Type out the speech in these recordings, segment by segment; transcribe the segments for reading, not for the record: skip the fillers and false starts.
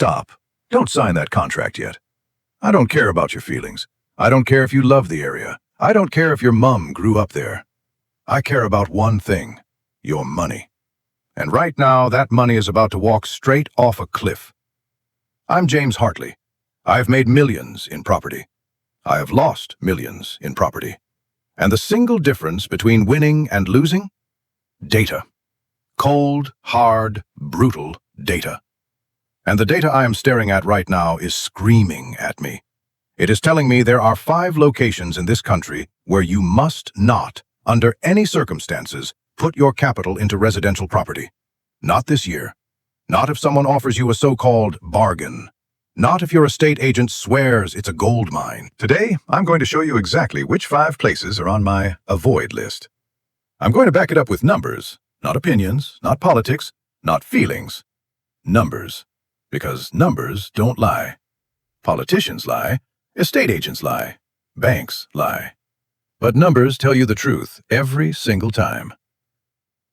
Stop. Don't sign that contract yet. I don't care about your feelings. I don't care if you love the area. I don't care if your mom grew up there. I care about one thing: your money. And right now, that money is about to walk straight off a cliff. I'm James Hartley. I've made millions in property. I have lost millions in property. And the single difference between winning and losing? Data. Cold, hard, brutal data. And the data I am staring at right now is screaming at me. It is telling me there are 5 locations in this country where you must not, under any circumstances, put your capital into residential property. Not this year. Not if someone offers you a so-called bargain. Not if your estate agent swears it's a gold mine. Today, I'm going to show you exactly which 5 places are on my avoid list. I'm going to back it up with numbers, not opinions, not politics, not feelings. Numbers. Because numbers don't lie. Politicians lie. Estate agents lie. Banks lie. But numbers tell you the truth every single time.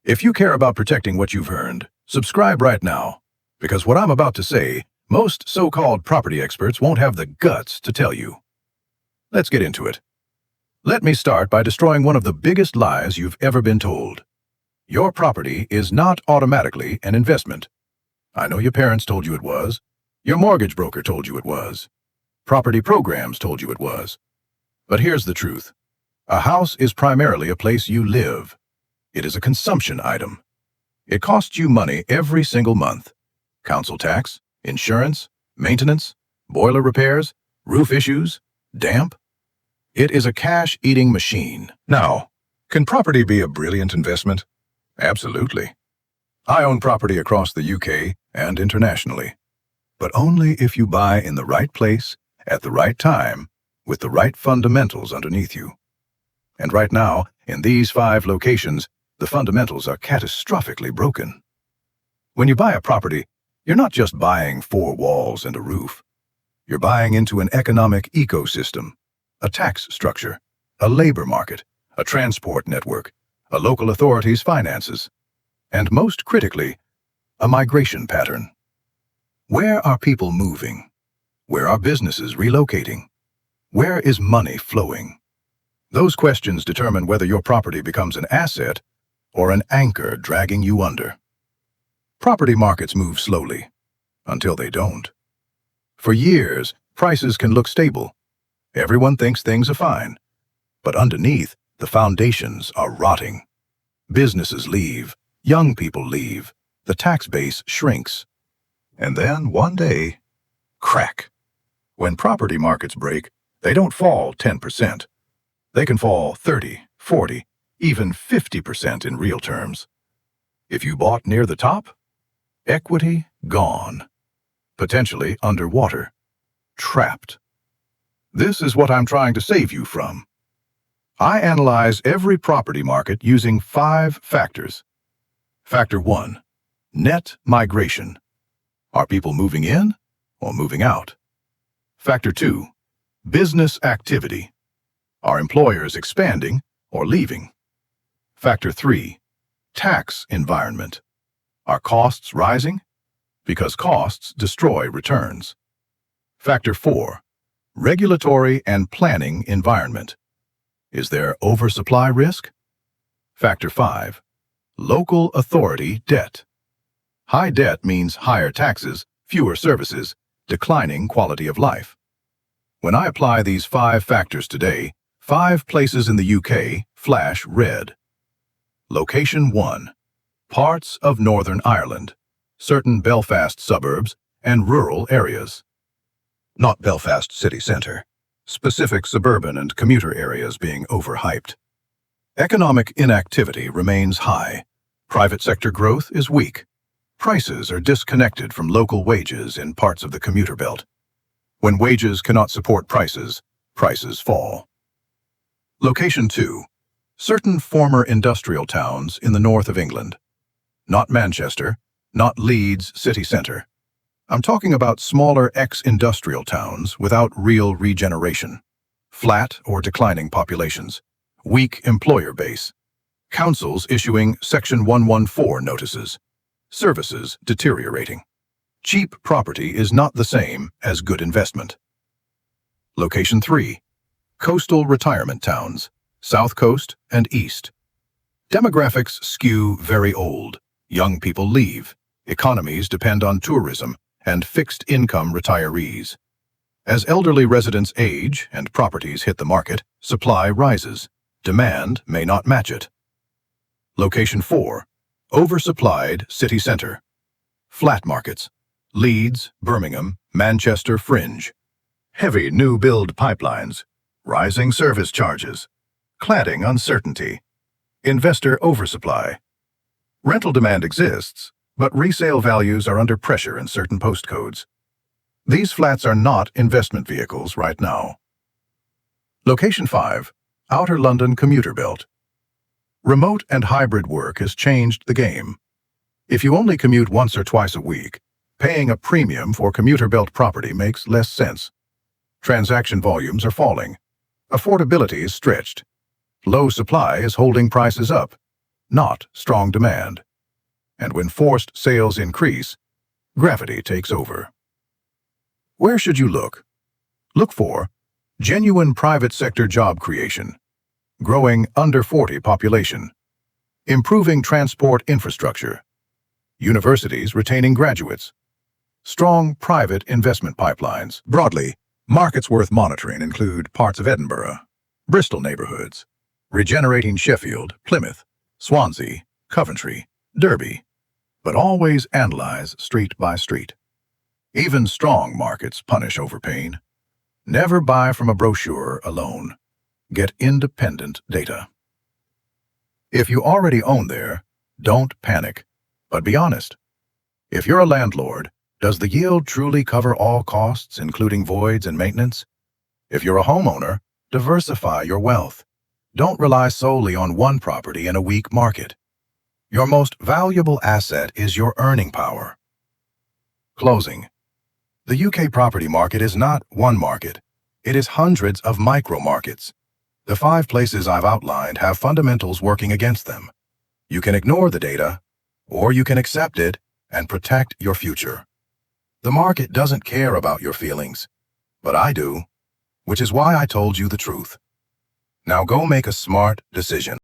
If you care about protecting what you've earned, subscribe right now. Because what I'm about to say, most so-called property experts won't have the guts to tell you. Let's get into it. Let me start by destroying one of the biggest lies you've ever been told. Your property is not automatically an investment. I know your parents told you it was. Your mortgage broker told you it was. Property programs told you it was. But here's the truth. A house is primarily a place you live. It is a consumption item. It costs you money every single month. Council tax, insurance, maintenance, boiler repairs, roof issues, damp. It is a cash-eating machine. Now, can property be a brilliant investment? Absolutely. I own property across the UK and internationally. But only if you buy in the right place, at the right time, with the right fundamentals underneath you. And right now, in these 5 locations, the fundamentals are catastrophically broken. When you buy a property, you're not just buying 4 walls and a roof. You're buying into an economic ecosystem, a tax structure, a labor market, a transport network, a local authority's finances, and most critically, a migration pattern. Where are people moving? Where are businesses relocating? Where is money flowing? Those questions determine whether your property becomes an asset or an anchor dragging you under. Property markets move slowly, until they don't. For years, prices can look stable. Everyone thinks things are fine. But underneath, the foundations are rotting. Businesses leave, young people leave, the tax base shrinks. And then, one day, crack. When property markets break, they don't fall 10%. They can fall 30, 40, even 50% in real terms. If you bought near the top, equity gone. Potentially underwater. Trapped. This is what I'm trying to save you from. I analyze every property market using 5 factors. Factor 1. Net migration. Are people moving in or moving out? Factor 2. Business activity. Are employers expanding or leaving? Factor 3. Tax environment. Are costs rising? Because costs destroy returns. Factor 4. Regulatory and planning environment. Is there oversupply risk? Factor 5. Local authority debt. High debt means higher taxes, fewer services, declining quality of life. When I apply these 5 factors today, 5 places in the UK flash red. Location 1. Parts of Northern Ireland, certain Belfast suburbs, and rural areas. Not Belfast city centre. Specific suburban and commuter areas being overhyped. Economic inactivity remains high. Private sector growth is weak. Prices are disconnected from local wages in parts of the commuter belt. When wages cannot support prices, prices fall. Location 2. Certain former industrial towns in the north of England. Not Manchester, not Leeds city centre. I'm talking about smaller ex-industrial towns without real regeneration. Flat or declining populations. Weak employer base. Councils issuing Section 114 notices. Services deteriorating. Cheap property is not the same as good investment. Location 3. Coastal retirement towns, South Coast and East. Demographics skew very old. Young people leave. Economies depend on tourism and fixed-income retirees. As elderly residents age and properties hit the market, supply rises. Demand may not match it. Location 4. Oversupplied city center. Flat markets. Leeds, Birmingham, Manchester fringe. Heavy new build pipelines. Rising service charges. Cladding uncertainty. Investor oversupply. Rental demand exists, but resale values are under pressure in certain postcodes. These flats are not investment vehicles right now. Location 5. Outer London commuter belt. Remote and hybrid work has changed the game. If you only commute once or twice a week, paying a premium for commuter belt property makes less sense. Transaction volumes are falling. Affordability is stretched. Low supply is holding prices up, not strong demand. And when forced sales increase, gravity takes over. Where should you look? Look for genuine private sector job creation, growing under 40 population, improving transport infrastructure, universities retaining graduates, strong private investment pipelines. Broadly, markets worth monitoring include parts of Edinburgh, Bristol neighborhoods, regenerating Sheffield, Plymouth, Swansea, Coventry, Derby, but always analyze street by street. Even strong markets punish overpaying. Never buy from a brochure alone. Get independent data. If you already own there, don't panic, but be honest. If you're a landlord, does the yield truly cover all costs, including voids and maintenance? If you're a homeowner, diversify your wealth. Don't rely solely on one property in a weak market. Your most valuable asset is your earning power. Closing. The UK property market is not one market. It is hundreds of micro-markets. The 5 places I've outlined have fundamentals working against them. You can ignore the data, or you can accept it and protect your future. The market doesn't care about your feelings, but I do, which is why I told you the truth. Now go make a smart decision.